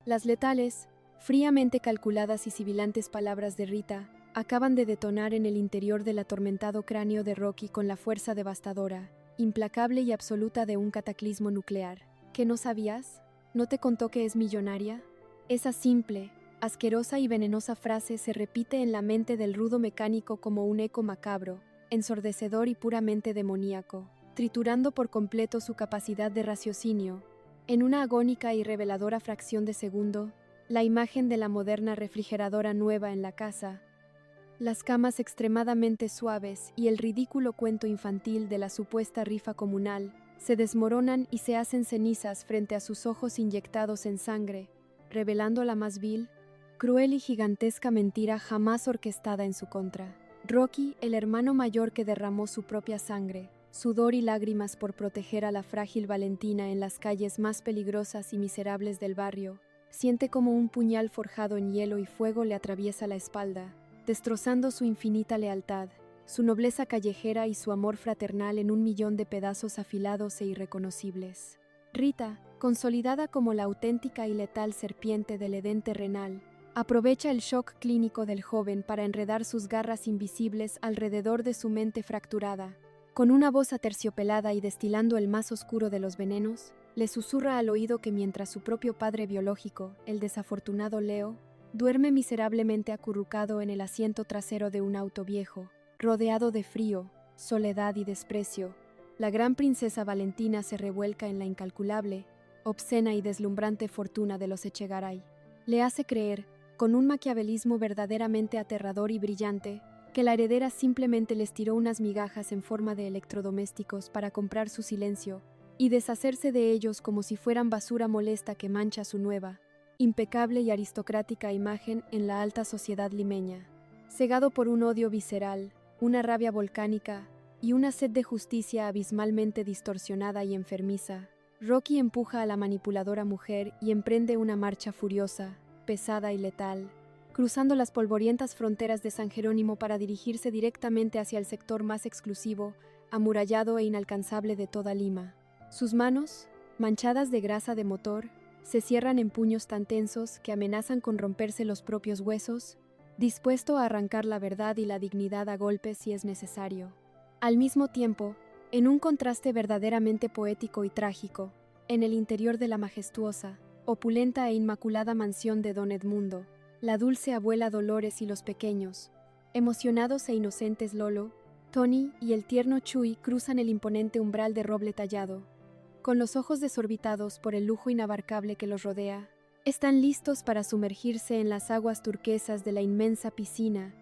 Las letales, fríamente calculadas y sibilantes palabras de Rita acaban de detonar en el interior del atormentado cráneo de Rocky con la fuerza devastadora, implacable y absoluta de un cataclismo nuclear. ¿Qué no sabías? ¿No te contó que es millonaria? Esa simple, asquerosa y venenosa frase se repite en la mente del rudo mecánico como un eco macabro, ensordecedor y puramente demoníaco, triturando por completo su capacidad de raciocinio. En una agónica y reveladora fracción de segundo, la imagen de la moderna refrigeradora nueva en la casa, las camas extremadamente suaves y el ridículo cuento infantil de la supuesta rifa comunal se desmoronan y se hacen cenizas frente a sus ojos inyectados en sangre, revelando la más vil, cruel y gigantesca mentira jamás orquestada en su contra. Rocky, el hermano mayor que derramó su propia sangre, sudor y lágrimas por proteger a la frágil Valentina en las calles más peligrosas y miserables del barrio, siente como un puñal forjado en hielo y fuego le atraviesa la espalda, destrozando su infinita lealtad, su nobleza callejera y su amor fraternal en 1.000.000 de pedazos afilados e irreconocibles. Rita, consolidada como la auténtica y letal serpiente del Edén terrenal, aprovecha el shock clínico del joven para enredar sus garras invisibles alrededor de su mente fracturada. Con una voz aterciopelada y destilando el más oscuro de los venenos, le susurra al oído que mientras su propio padre biológico, el desafortunado Leo, duerme miserablemente acurrucado en el asiento trasero de un auto viejo, rodeado de frío, soledad y desprecio, la gran princesa Valentina se revuelca en la incalculable, obscena y deslumbrante fortuna de los Echegaray. Le hace creer, con un maquiavelismo verdaderamente aterrador y brillante, que la heredera simplemente les tiró unas migajas en forma de electrodomésticos para comprar su silencio y deshacerse de ellos como si fueran basura molesta que mancha su nueva, impecable y aristocrática imagen en la alta sociedad limeña. Cegado por un odio visceral, una rabia volcánica y una sed de justicia abismalmente distorsionada y enfermiza, Rocky empuja a la manipuladora mujer y emprende una marcha furiosa, pesada y letal, cruzando las polvorientas fronteras de San Jerónimo para dirigirse directamente hacia el sector más exclusivo, amurallado e inalcanzable de toda Lima. Sus manos, manchadas de grasa de motor, se cierran en puños tan tensos que amenazan con romperse los propios huesos, dispuesto a arrancar la verdad y la dignidad a golpes si es necesario. Al mismo tiempo, en un contraste verdaderamente poético y trágico, en el interior de la majestuosa, opulenta e inmaculada mansión de Don Edmundo, la dulce abuela Dolores y los pequeños, emocionados e inocentes Lolo, Tony y el tierno Chuy cruzan el imponente umbral de roble tallado. Con los ojos desorbitados por el lujo inabarcable que los rodea, están listos para sumergirse en las aguas turquesas de la inmensa piscina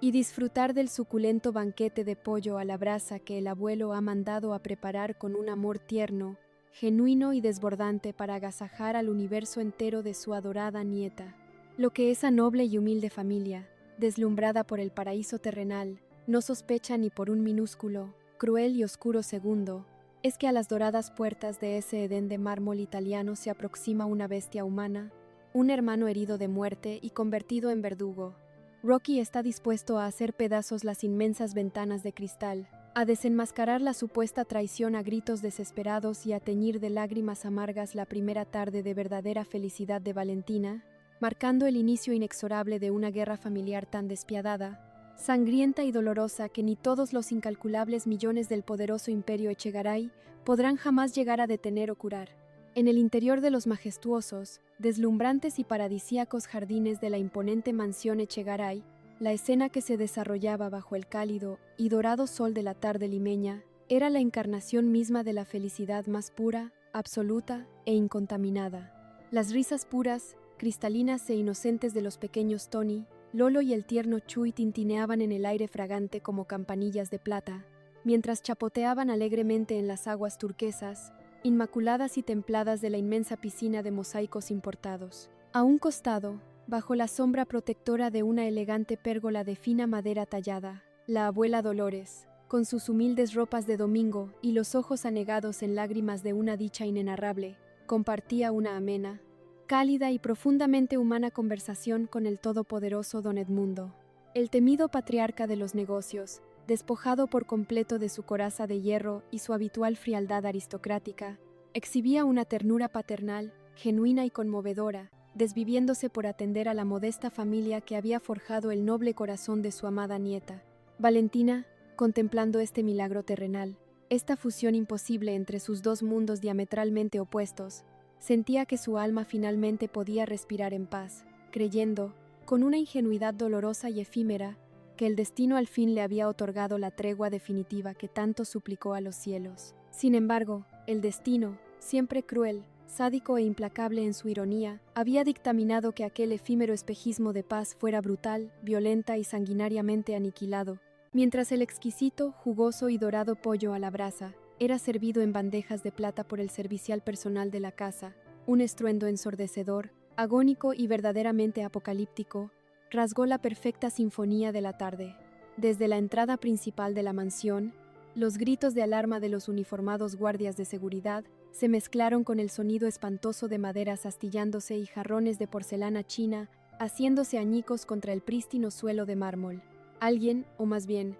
y disfrutar del suculento banquete de pollo a la brasa que el abuelo ha mandado a preparar con un amor tierno, genuino y desbordante para agasajar al universo entero de su adorada nieta. Lo que esa noble y humilde familia, deslumbrada por el paraíso terrenal, no sospecha ni por un minúsculo, cruel y oscuro segundo, es que a las doradas puertas de ese Edén de mármol italiano se aproxima una bestia humana, un hermano herido de muerte y convertido en verdugo. Rocky está dispuesto a hacer pedazos las inmensas ventanas de cristal, a desenmascarar la supuesta traición a gritos desesperados y a teñir de lágrimas amargas la primera tarde de verdadera felicidad de Valentina, marcando el inicio inexorable de una guerra familiar tan despiadada, sangrienta y dolorosa que ni todos los incalculables millones del poderoso imperio Echegaray podrán jamás llegar a detener o curar. En el interior de los majestuosos, deslumbrantes y paradisíacos jardines de la imponente mansión Echegaray, la escena que se desarrollaba bajo el cálido y dorado sol de la tarde limeña era la encarnación misma de la felicidad más pura, absoluta e incontaminada. Las risas puras, cristalinas e inocentes de los pequeños Tony, Lolo y el tierno Chuy tintineaban en el aire fragante como campanillas de plata, mientras chapoteaban alegremente en las aguas turquesas, inmaculadas y templadas de la inmensa piscina de mosaicos importados. A un costado, bajo la sombra protectora de una elegante pérgola de fina madera tallada, la abuela Dolores, con sus humildes ropas de domingo y los ojos anegados en lágrimas de una dicha inenarrable, compartía una amena, cálida y profundamente humana conversación con el todopoderoso Don Edmundo, el temido patriarca de los negocios, despojado por completo de su coraza de hierro y su habitual frialdad aristocrática, exhibía una ternura paternal genuina y conmovedora, desviviéndose por atender a la modesta familia que había forjado el noble corazón de su amada nieta. Valentina, contemplando este milagro terrenal, esta fusión imposible entre sus dos mundos diametralmente opuestos, sentía que su alma finalmente podía respirar en paz, creyendo, con una ingenuidad dolorosa y efímera, que el destino al fin le había otorgado la tregua definitiva que tanto suplicó a los cielos. Sin embargo, el destino, siempre cruel, sádico e implacable en su ironía, había dictaminado que aquel efímero espejismo de paz fuera brutal, violenta y sanguinariamente aniquilado, mientras el exquisito, jugoso y dorado pollo a la brasa era servido en bandejas de plata por el servicial personal de la casa. Un estruendo ensordecedor, agónico y verdaderamente apocalíptico, rasgó la perfecta sinfonía de la tarde. Desde la entrada principal de la mansión, los gritos de alarma de los uniformados guardias de seguridad se mezclaron con el sonido espantoso de maderas astillándose y jarrones de porcelana china haciéndose añicos contra el prístino suelo de mármol. Alguien, o más bien,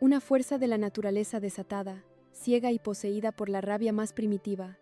una fuerza de la naturaleza desatada, ciega y poseída por la rabia más primitiva,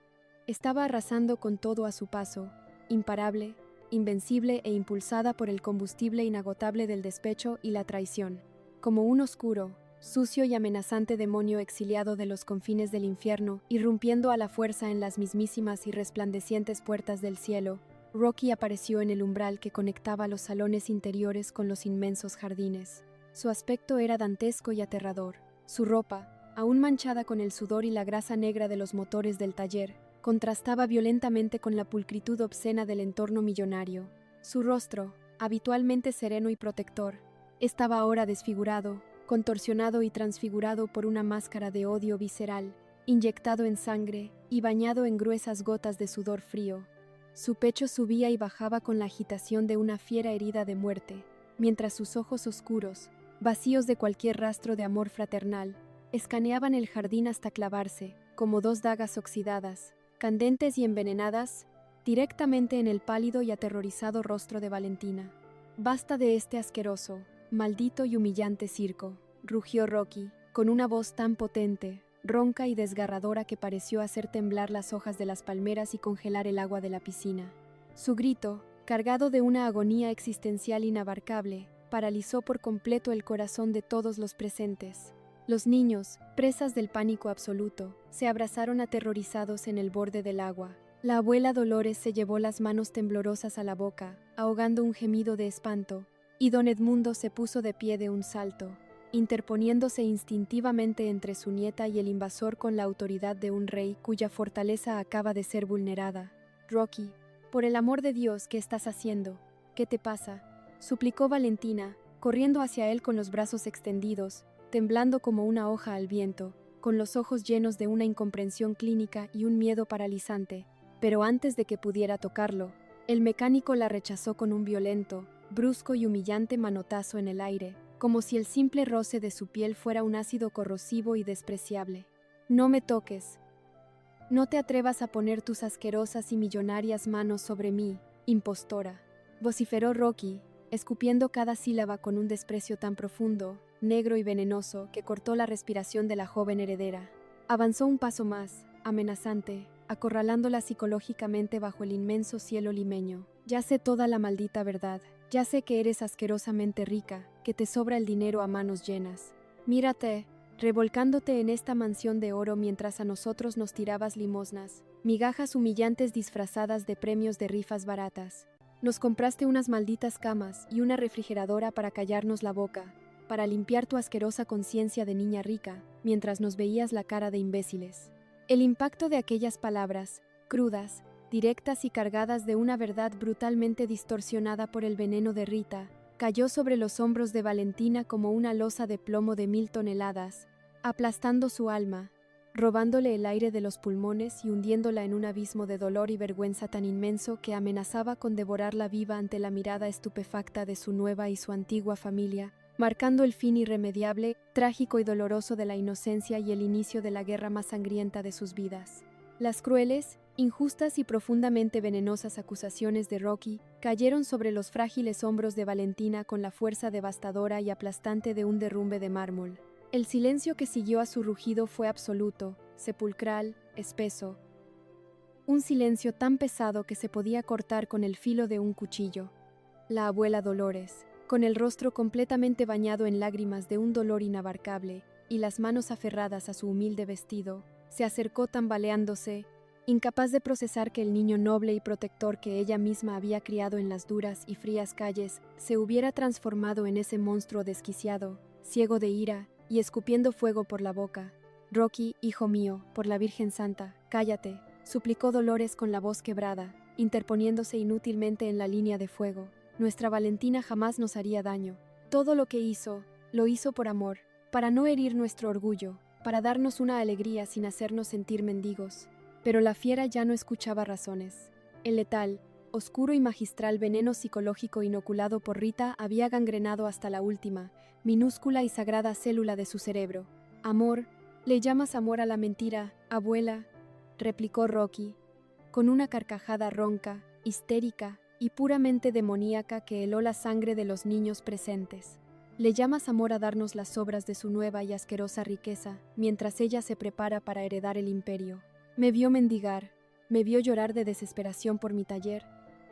estaba arrasando con todo a su paso, imparable, invencible e impulsada por el combustible inagotable del despecho y la traición. Como un oscuro, sucio y amenazante demonio exiliado de los confines del infierno, irrumpiendo a la fuerza en las mismísimas y resplandecientes puertas del cielo, Rocky apareció en el umbral que conectaba los salones interiores con los inmensos jardines. Su aspecto era dantesco y aterrador. Su ropa, aún manchada con el sudor y la grasa negra de los motores del taller, contrastaba violentamente con la pulcritud obscena del entorno millonario. Su rostro, habitualmente sereno y protector, estaba ahora desfigurado, contorsionado y transfigurado por una máscara de odio visceral, inyectado en sangre y bañado en gruesas gotas de sudor frío. Su pecho subía y bajaba con la agitación de una fiera herida de muerte, mientras sus ojos oscuros, vacíos de cualquier rastro de amor fraternal, escaneaban el jardín hasta clavarse, como dos dagas oxidadas, candentes y envenenadas, directamente en el pálido y aterrorizado rostro de Valentina. «Basta de este asqueroso, maldito y humillante circo», rugió Rocky, con una voz tan potente, ronca y desgarradora que pareció hacer temblar las hojas de las palmeras y congelar el agua de la piscina. Su grito, cargado de una agonía existencial inabarcable, paralizó por completo el corazón de todos los presentes. Los niños, presas del pánico absoluto, se abrazaron aterrorizados en el borde del agua. La abuela Dolores se llevó las manos temblorosas a la boca, ahogando un gemido de espanto, y don Edmundo se puso de pie de un salto, interponiéndose instintivamente entre su nieta y el invasor con la autoridad de un rey cuya fortaleza acaba de ser vulnerada. «Rocky, por el amor de Dios, ¿qué estás haciendo? ¿Qué te pasa?», suplicó Valentina, corriendo hacia él con los brazos extendidos, temblando como una hoja al viento, con los ojos llenos de una incomprensión clínica y un miedo paralizante. Pero antes de que pudiera tocarlo, el mecánico la rechazó con un violento, brusco y humillante manotazo en el aire, como si el simple roce de su piel fuera un ácido corrosivo y despreciable. «No me toques. No te atrevas a poner tus asquerosas y millonarias manos sobre mí, impostora», vociferó Rocky, escupiendo cada sílaba con un desprecio tan profundo, negro y venenoso que cortó la respiración de la joven heredera. Avanzó un paso más, amenazante, acorralándola psicológicamente bajo el inmenso cielo limeño. «Ya sé toda la maldita verdad. Ya sé que eres asquerosamente rica, que te sobra el dinero a manos llenas. Mírate, revolcándote en esta mansión de oro mientras a nosotros nos tirabas limosnas, migajas humillantes disfrazadas de premios de rifas baratas. Nos compraste unas malditas camas y una refrigeradora para callarnos la boca, para limpiar tu asquerosa conciencia de niña rica, mientras nos veías la cara de imbéciles». El impacto de aquellas palabras, crudas, directas y cargadas de una verdad brutalmente distorsionada por el veneno de Rita, cayó sobre los hombros de Valentina como una losa de plomo de 1000 toneladas, aplastando su alma, robándole el aire de los pulmones y hundiéndola en un abismo de dolor y vergüenza tan inmenso que amenazaba con devorarla viva ante la mirada estupefacta de su nueva y su antigua familia, marcando el fin irremediable, trágico y doloroso de la inocencia y el inicio de la guerra más sangrienta de sus vidas. Las crueles, injustas y profundamente venenosas acusaciones de Rocky cayeron sobre los frágiles hombros de Valentina con la fuerza devastadora y aplastante de un derrumbe de mármol. El silencio que siguió a su rugido fue absoluto, sepulcral, espeso. un silencio tan pesado que se podía cortar con el filo de un cuchillo. La abuela Dolores, con el rostro completamente bañado en lágrimas de un dolor inabarcable y las manos aferradas a su humilde vestido, se acercó tambaleándose, incapaz de procesar que el niño noble y protector que ella misma había criado en las duras y frías calles se hubiera transformado en ese monstruo desquiciado, ciego de ira y escupiendo fuego por la boca. «Rocky, hijo mío, por la Virgen Santa, cállate», suplicó Dolores con la voz quebrada, interponiéndose inútilmente en la línea de fuego. «Nuestra Valentina jamás nos haría daño. Todo lo que hizo, lo hizo por amor, para no herir nuestro orgullo, para darnos una alegría sin hacernos sentir mendigos». Pero la fiera ya no escuchaba razones. El letal, oscuro y magistral veneno psicológico inoculado por Rita había gangrenado hasta la última, minúscula y sagrada célula de su cerebro. «Amor, ¿le llamas amor a la mentira, abuela?», replicó Rocky, con una carcajada ronca, histérica y puramente demoníaca que heló la sangre de los niños presentes. «¿Le llamas amor a darnos las sobras de su nueva y asquerosa riqueza, mientras ella se prepara para heredar el imperio? Me vio mendigar, me vio llorar de desesperación por mi taller,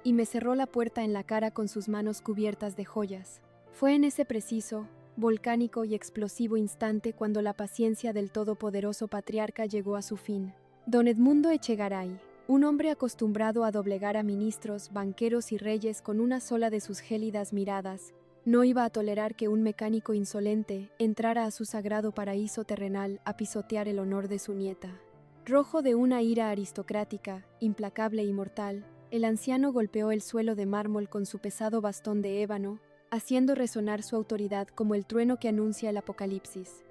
y me cerró la puerta en la cara con sus manos cubiertas de joyas. Fue en ese preciso, volcánico y explosivo instante cuando la paciencia del todopoderoso patriarca llegó a su fin. Don Edmundo Echegaray, un hombre acostumbrado a doblegar a ministros, banqueros y reyes con una sola de sus gélidas miradas, no iba a tolerar que un mecánico insolente entrara a su sagrado paraíso terrenal a pisotear el honor de su nieta. Rojo de una ira aristocrática, implacable y mortal, el anciano golpeó el suelo de mármol con su pesado bastón de ébano, haciendo resonar su autoridad como el trueno que anuncia el apocalipsis.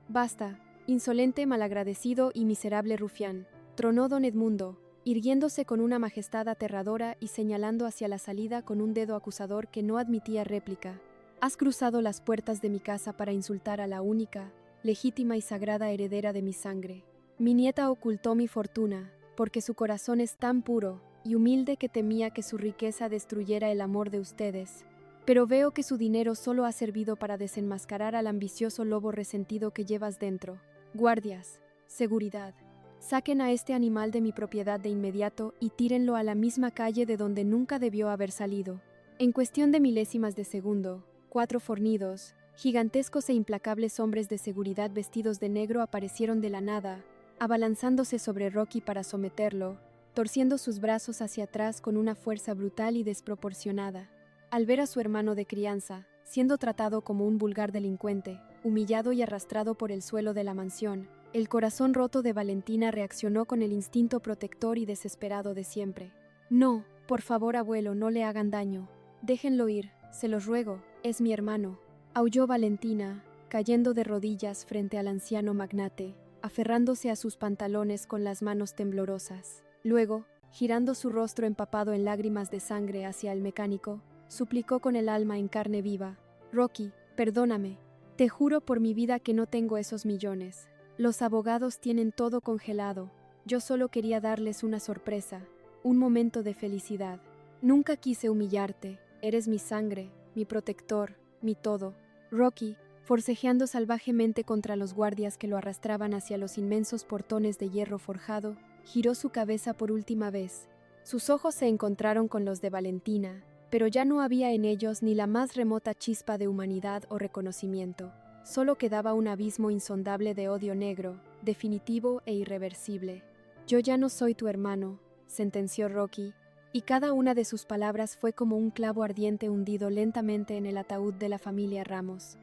«Basta, insolente, malagradecido y miserable rufián», tronó don Edmundo, irguiéndose con una majestad aterradora y señalando hacia la salida con un dedo acusador que no admitía réplica. «Has cruzado las puertas de mi casa para insultar a la única, legítima y sagrada heredera de mi sangre. Mi nieta ocultó mi fortuna, porque su corazón es tan puro y humilde que temía que su riqueza destruyera el amor de ustedes. Pero veo que su dinero solo ha servido para desenmascarar al ambicioso lobo resentido que llevas dentro. Guardias, seguridad, saquen a este animal de mi propiedad de inmediato y tírenlo a la misma calle de donde nunca debió haber salido». En cuestión de milésimas de segundo, 4 fornidos, gigantescos e implacables hombres de seguridad vestidos de negro aparecieron de la nada, abalanzándose sobre Rocky para someterlo, torciendo sus brazos hacia atrás con una fuerza brutal y desproporcionada. Al ver a su hermano de crianza, siendo tratado como un vulgar delincuente, humillado y arrastrado por el suelo de la mansión, el corazón roto de Valentina reaccionó con el instinto protector y desesperado de siempre. «No, por favor, abuelo, no le hagan daño. Déjenlo ir, se los ruego, es mi hermano», aulló Valentina, cayendo de rodillas frente al anciano magnate, aferrándose a sus pantalones con las manos temblorosas. Luego, girando su rostro empapado en lágrimas de sangre hacia el mecánico, suplicó con el alma en carne viva: «Rocky, perdóname. Te juro por mi vida que no tengo esos millones. Los abogados tienen todo congelado. Yo solo quería darles una sorpresa, un momento de felicidad. Nunca quise humillarte. Eres mi sangre, mi protector, mi todo». Rocky, forcejeando salvajemente contra los guardias que lo arrastraban hacia los inmensos portones de hierro forjado, giró su cabeza por última vez. Sus ojos se encontraron con los de Valentina, pero ya no había en ellos ni la más remota chispa de humanidad o reconocimiento. Solo quedaba un abismo insondable de odio negro, definitivo e irreversible. «Yo ya no soy tu hermano», sentenció Rocky, y cada una de sus palabras fue como un clavo ardiente hundido lentamente en el ataúd de la familia Ramos.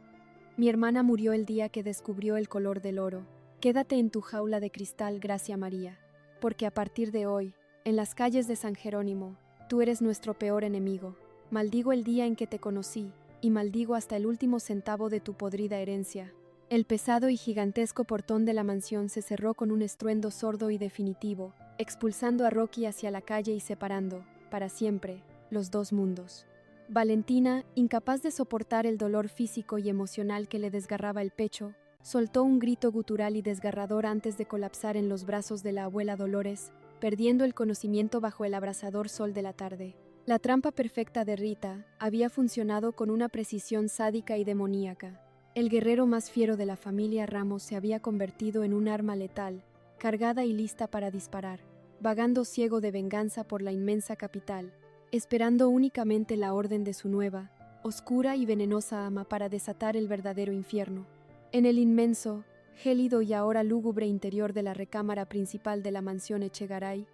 «Mi hermana murió el día que descubrió el color del oro. Quédate en tu jaula de cristal, Gracia María, porque a partir de hoy, en las calles de San Jerónimo, tú eres nuestro peor enemigo. Maldigo el día en que te conocí, y maldigo hasta el último centavo de tu podrida herencia». El pesado y gigantesco portón de la mansión se cerró con un estruendo sordo y definitivo, expulsando a Rocky hacia la calle y separando, para siempre, los dos mundos. Valentina, incapaz de soportar el dolor físico y emocional que le desgarraba el pecho, soltó un grito gutural y desgarrador antes de colapsar en los brazos de la abuela Dolores, perdiendo el conocimiento bajo el abrasador sol de la tarde. La trampa perfecta de Rita había funcionado con una precisión sádica y demoníaca. El guerrero más fiero de la familia Ramos se había convertido en un arma letal, cargada y lista para disparar. vagando ciego de venganza por la inmensa capital, esperando únicamente la orden de su nueva, oscura y venenosa ama para desatar el verdadero infierno. En el inmenso, gélido y ahora lúgubre interior de la recámara principal de la mansión Echegaray,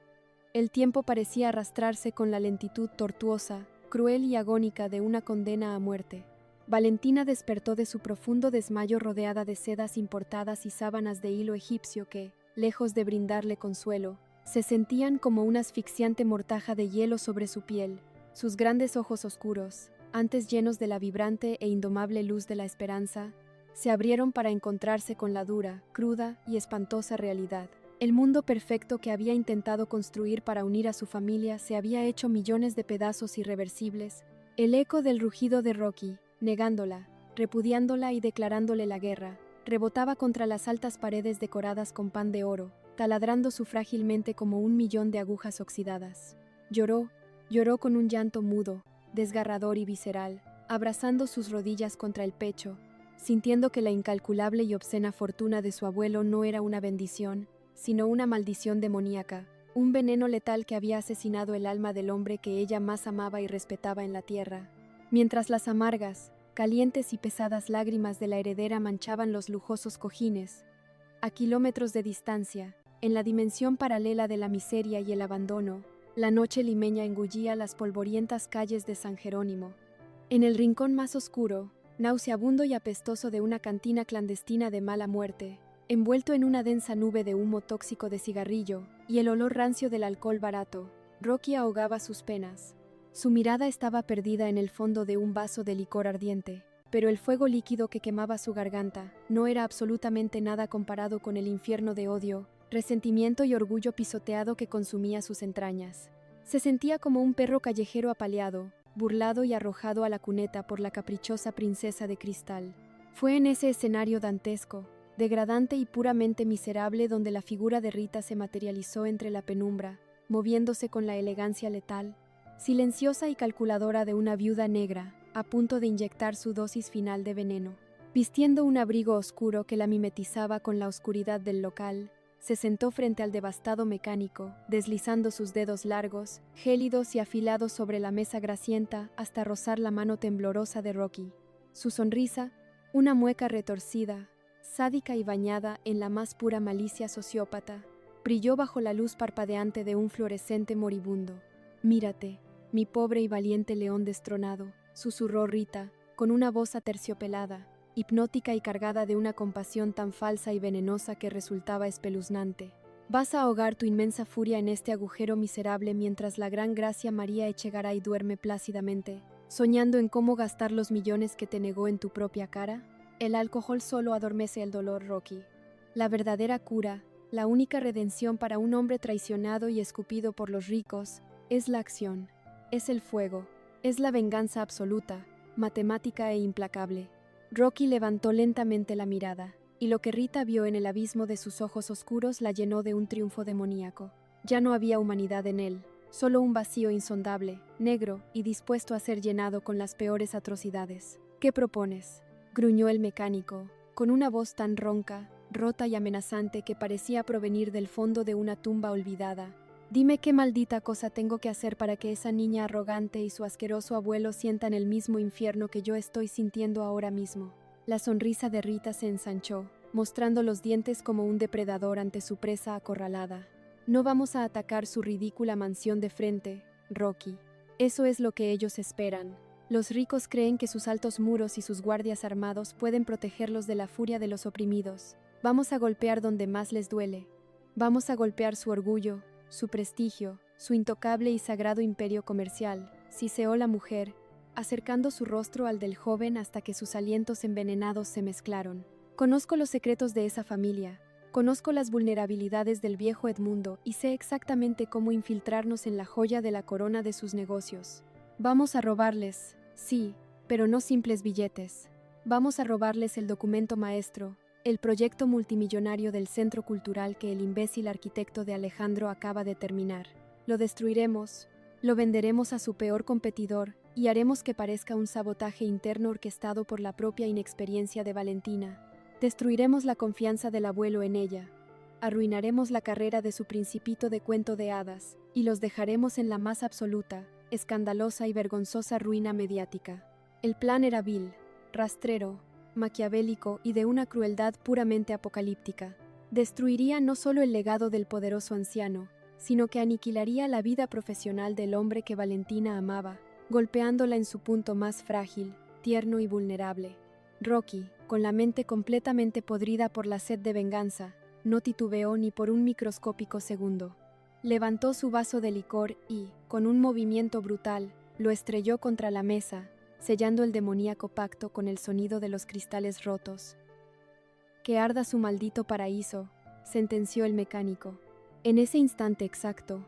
el tiempo parecía arrastrarse con la lentitud tortuosa, cruel y agónica de una condena a muerte. Valentina despertó de su profundo desmayo rodeada de sedas importadas y sábanas de hilo egipcio que, lejos de brindarle consuelo, se sentían como una asfixiante mortaja de hielo sobre su piel. Sus grandes ojos oscuros, antes llenos de la vibrante e indomable luz de la esperanza, se abrieron para encontrarse con la dura, cruda y espantosa realidad. El mundo perfecto que había intentado construir para unir a su familia se había hecho millones de pedazos irreversibles. El eco del rugido de Rocky, negándola, repudiándola y declarándole la guerra, rebotaba contra las altas paredes decoradas con pan de oro, taladrándose frágilmente como un millón de agujas oxidadas. Lloró con un llanto mudo, desgarrador y visceral, abrazando sus rodillas contra el pecho, sintiendo que la incalculable y obscena fortuna de su abuelo no era una bendición, sino una maldición demoníaca, un veneno letal que había asesinado el alma del hombre que ella más amaba y respetaba en la tierra. Mientras las amargas, calientes y pesadas lágrimas de la heredera manchaban los lujosos cojines, a kilómetros de distancia, en la dimensión paralela de la miseria y el abandono, la noche limeña engullía las polvorientas calles de San Jerónimo. En el rincón más oscuro, nauseabundo y apestoso de una cantina clandestina de mala muerte, envuelto en una densa nube de humo tóxico de cigarrillo y el olor rancio del alcohol barato, Rocky ahogaba sus penas. Su mirada estaba perdida en el fondo de un vaso de licor ardiente, pero el fuego líquido que quemaba su garganta no era absolutamente nada comparado con el infierno de odio, resentimiento y orgullo pisoteado que consumía sus entrañas. Se sentía como un perro callejero apaleado, burlado y arrojado a la cuneta por la caprichosa princesa de cristal. Fue en ese escenario dantesco, degradante y puramente miserable donde la figura de Rita se materializó entre la penumbra, moviéndose con la elegancia letal, silenciosa y calculadora de una viuda negra, a punto de inyectar su dosis final de veneno. Vistiendo un abrigo oscuro que la mimetizaba con la oscuridad del local, se sentó frente al devastado mecánico, deslizando sus dedos largos, gélidos y afilados sobre la mesa grasienta hasta rozar la mano temblorosa de Rocky. Su sonrisa, una mueca retorcida, sádica y bañada en la más pura malicia sociópata, brilló bajo la luz parpadeante de un fluorescente moribundo. «Mírate, mi pobre y valiente león destronado», susurró Rita, con una voz aterciopelada, hipnótica y cargada de una compasión tan falsa y venenosa que resultaba espeluznante. «Vas a ahogar tu inmensa furia en este agujero miserable mientras la gran Gracia María Echegaray duerme plácidamente, soñando en cómo gastar los millones que te negó en tu propia cara». El alcohol solo adormece el dolor, Rocky. La verdadera cura, la única redención para un hombre traicionado y escupido por los ricos, es la acción, es el fuego, es la venganza absoluta, matemática e implacable. Rocky levantó lentamente la mirada, y lo que Rita vio en el abismo de sus ojos oscuros la llenó de un triunfo demoníaco. Ya no había humanidad en él, solo un vacío insondable, negro y dispuesto a ser llenado con las peores atrocidades. «¿Qué propones?», gruñó el mecánico, con una voz tan ronca, rota y amenazante que parecía provenir del fondo de una tumba olvidada. «Dime qué maldita cosa tengo que hacer para que esa niña arrogante y su asqueroso abuelo sientan el mismo infierno que yo estoy sintiendo ahora mismo». La sonrisa de Rita se ensanchó, mostrando los dientes como un depredador ante su presa acorralada. «No vamos a atacar su ridícula mansión de frente, Rocky. Eso es lo que ellos esperan. Los ricos creen que sus altos muros y sus guardias armados pueden protegerlos de la furia de los oprimidos. Vamos a golpear donde más les duele. Vamos a golpear su orgullo, su prestigio, su intocable y sagrado imperio comercial», siseó la mujer, acercando su rostro al del joven hasta que sus alientos envenenados se mezclaron. «Conozco los secretos de esa familia, conozco las vulnerabilidades del viejo Edmundo y sé exactamente cómo infiltrarnos en la joya de la corona de sus negocios. Vamos a robarles, sí, pero no simples billetes. Vamos a robarles el documento maestro, el proyecto multimillonario del centro cultural que el imbécil arquitecto de Alejandro acaba de terminar. Lo destruiremos, lo venderemos a su peor competidor y haremos que parezca un sabotaje interno orquestado por la propia inexperiencia de Valentina. Destruiremos la confianza del abuelo en ella. arruinaremos la carrera de su principito de cuento de hadas, y los dejaremos en la más absoluta, escandalosa y vergonzosa ruina mediática. El plan era vil, rastrero, maquiavélico y de una crueldad puramente apocalíptica. Destruiría no solo el legado del poderoso anciano, sino que aniquilaría la vida profesional del hombre que Valentina amaba, golpeándola en su punto más frágil, tierno y vulnerable. Rocky, con la mente completamente podrida por la sed de venganza, no titubeó ni por un microscópico segundo. Levantó su vaso de licor y, con un movimiento brutal, lo estrelló contra la mesa, sellando el demoníaco pacto con el sonido de los cristales rotos. «Que arda su maldito paraíso», sentenció el mecánico. En ese instante exacto,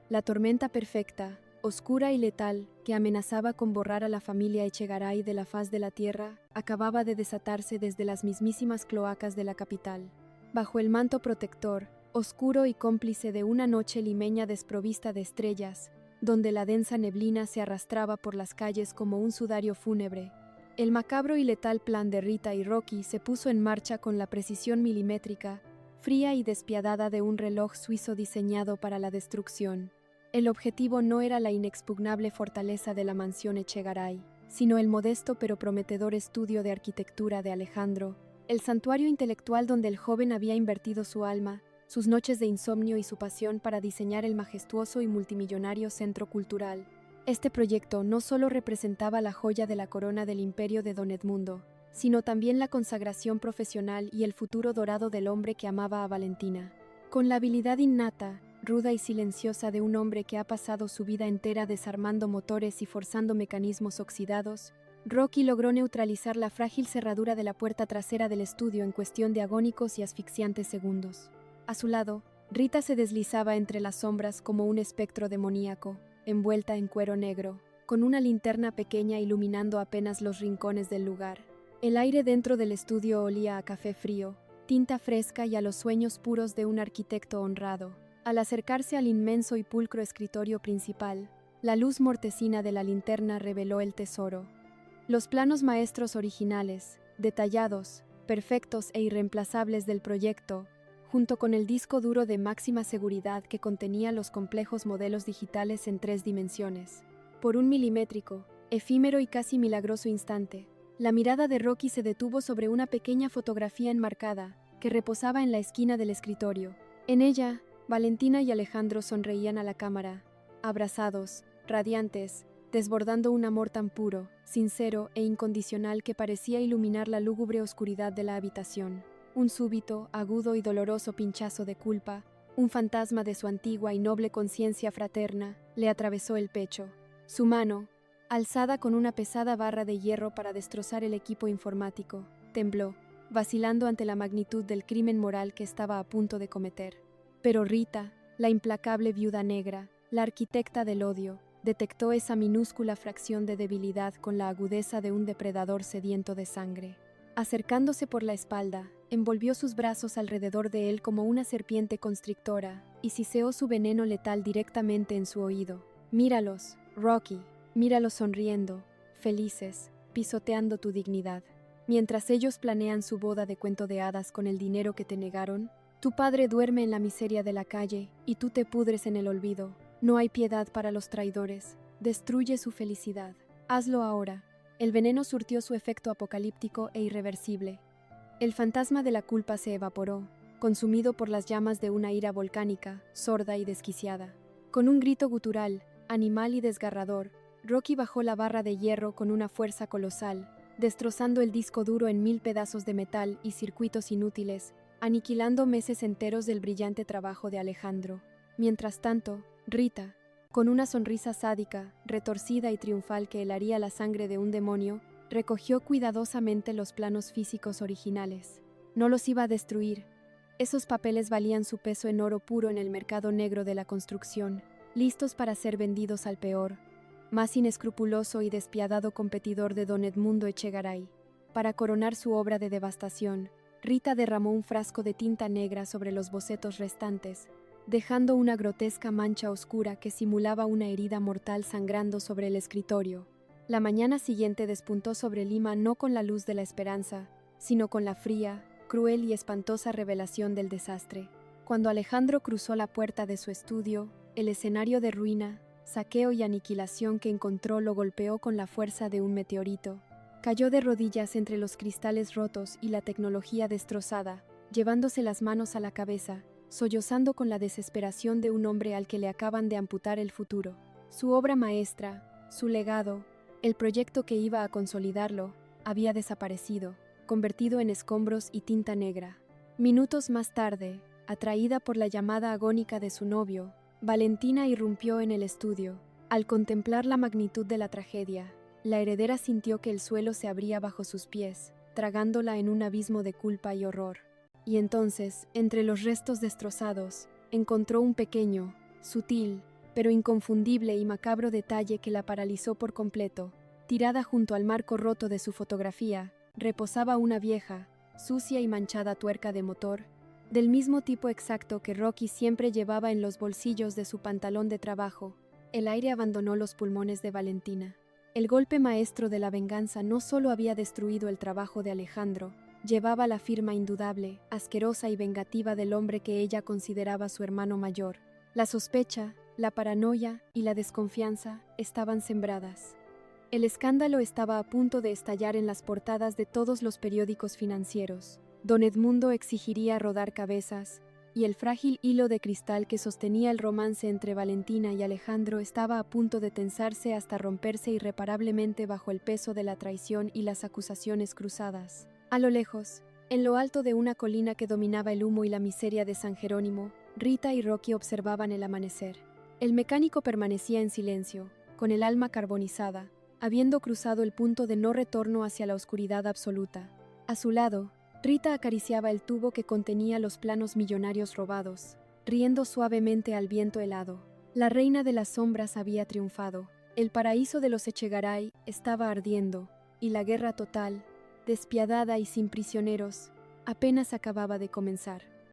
la tormenta perfecta, oscura y letal, que amenazaba con borrar a la familia Echegaray de la faz de la tierra, acababa de desatarse desde las mismísimas cloacas de la capital. Bajo el manto protector, oscuro y cómplice de una noche limeña desprovista de estrellas, donde la densa neblina se arrastraba por las calles como un sudario fúnebre, el macabro y letal plan de Rita y Rocky se puso en marcha con la precisión milimétrica, fría y despiadada de un reloj suizo diseñado para la destrucción. El objetivo no era la inexpugnable fortaleza de la mansión Echegaray, sino el modesto pero prometedor estudio de arquitectura de Alejandro, el santuario intelectual donde el joven había invertido su alma, sus noches de insomnio y su pasión para diseñar el majestuoso y multimillonario centro cultural. Este proyecto no solo representaba la joya de la corona del imperio de Don Edmundo, sino también la consagración profesional y el futuro dorado del hombre que amaba a Valentina. Con la habilidad innata, ruda y silenciosa de un hombre que ha pasado su vida entera desarmando motores y forzando mecanismos oxidados, Rocky logró neutralizar la frágil cerradura de la puerta trasera del estudio en cuestión de agónicos y asfixiantes segundos. A su lado, Rita se deslizaba entre las sombras como un espectro demoníaco, envuelta en cuero negro, con una linterna pequeña iluminando apenas los rincones del lugar. El aire dentro del estudio olía a café frío, tinta fresca y a los sueños puros de un arquitecto honrado. Al acercarse al inmenso y pulcro escritorio principal, la luz mortecina de la linterna reveló el tesoro. Los planos maestros originales, detallados, perfectos e irreemplazables del proyecto, junto con el disco duro de máxima seguridad que contenía los complejos modelos digitales en 3 dimensiones. Por un milimétrico, efímero y casi milagroso instante, la mirada de Rocky se detuvo sobre una pequeña fotografía enmarcada que reposaba en la esquina del escritorio. En ella, Valentina y Alejandro sonreían a la cámara, abrazados, radiantes, desbordando un amor tan puro, sincero e incondicional que parecía iluminar la lúgubre oscuridad de la habitación. Un súbito, agudo y doloroso pinchazo de culpa, un fantasma de su antigua y noble conciencia fraterna, le atravesó el pecho. Su mano, alzada con una pesada barra de hierro para destrozar el equipo informático, tembló, vacilando ante la magnitud del crimen moral que estaba a punto de cometer. Pero Rita, la implacable viuda negra, la arquitecta del odio, detectó esa minúscula fracción de debilidad con la agudeza de un depredador sediento de sangre. Acercándose por la espalda, envolvió sus brazos alrededor de él como una serpiente constrictora y siseó su veneno letal directamente en su oído. «Míralos, Rocky, míralos sonriendo, felices, pisoteando tu dignidad. Mientras ellos planean su boda de cuento de hadas con el dinero que te negaron, tu padre duerme en la miseria de la calle y tú te pudres en el olvido. No hay piedad para los traidores. Destruye su felicidad. Hazlo ahora». El veneno surtió su efecto apocalíptico e irreversible. El fantasma de la culpa se evaporó, consumido por las llamas de una ira volcánica, sorda y desquiciada. Con un grito gutural, animal y desgarrador, Rocky bajó la barra de hierro con una fuerza colosal, destrozando el disco duro en 1000 pedazos de metal y circuitos inútiles, aniquilando meses enteros del brillante trabajo de Alejandro. Mientras tanto, Rita, con una sonrisa sádica, retorcida y triunfal que helaría la sangre de un demonio, recogió cuidadosamente los planos físicos originales. No los iba a destruir. Esos papeles valían su peso en oro puro en el mercado negro de la construcción, listos para ser vendidos al peor, más inescrupuloso y despiadado competidor de Don Edmundo Echegaray. Para coronar su obra de devastación, Rita derramó un frasco de tinta negra sobre los bocetos restantes, dejando una grotesca mancha oscura que simulaba una herida mortal sangrando sobre el escritorio. La mañana siguiente despuntó sobre Lima no con la luz de la esperanza, sino con la fría, cruel y espantosa revelación del desastre. Cuando Alejandro cruzó la puerta de su estudio, el escenario de ruina, saqueo y aniquilación que encontró lo golpeó con la fuerza de un meteorito. Cayó de rodillas entre los cristales rotos y la tecnología destrozada, llevándose las manos a la cabeza, sollozando con la desesperación de un hombre al que le acaban de amputar el futuro. Su obra maestra, su legado, el proyecto que iba a consolidarlo, había desaparecido, convertido en escombros y tinta negra. Minutos más tarde, atraída por la llamada agónica de su novio, Valentina irrumpió en el estudio. Al contemplar la magnitud de la tragedia, la heredera sintió que el suelo se abría bajo sus pies, tragándola en un abismo de culpa y horror. Y entonces, entre los restos destrozados, encontró un pequeño, sutil, pero inconfundible y macabro detalle que la paralizó por completo. Tirada junto al marco roto de su fotografía, reposaba una vieja, sucia y manchada tuerca de motor, del mismo tipo exacto que Rocky siempre llevaba en los bolsillos de su pantalón de trabajo. El aire abandonó los pulmones de Valentina. El golpe maestro de la venganza no solo había destruido el trabajo de Alejandro, llevaba la firma indudable, asquerosa y vengativa del hombre que ella consideraba su hermano mayor. La sospecha, la paranoia y la desconfianza estaban sembradas. El escándalo estaba a punto de estallar en las portadas de todos los periódicos financieros. Don Edmundo exigiría rodar cabezas, y el frágil hilo de cristal que sostenía el romance entre Valentina y Alejandro estaba a punto de tensarse hasta romperse irreparablemente bajo el peso de la traición y las acusaciones cruzadas. A lo lejos, en lo alto de una colina que dominaba el humo y la miseria de San Jerónimo, Rita y Rocky observaban el amanecer. El mecánico permanecía en silencio, con el alma carbonizada, habiendo cruzado el punto de no retorno hacia la oscuridad absoluta. A su lado, Rita acariciaba el tubo que contenía los planos millonarios robados, riendo suavemente al viento helado. La reina de las sombras había triunfado. El paraíso de los Echegaray estaba ardiendo, y la guerra total, despiadada y sin prisioneros, apenas acababa de comenzar.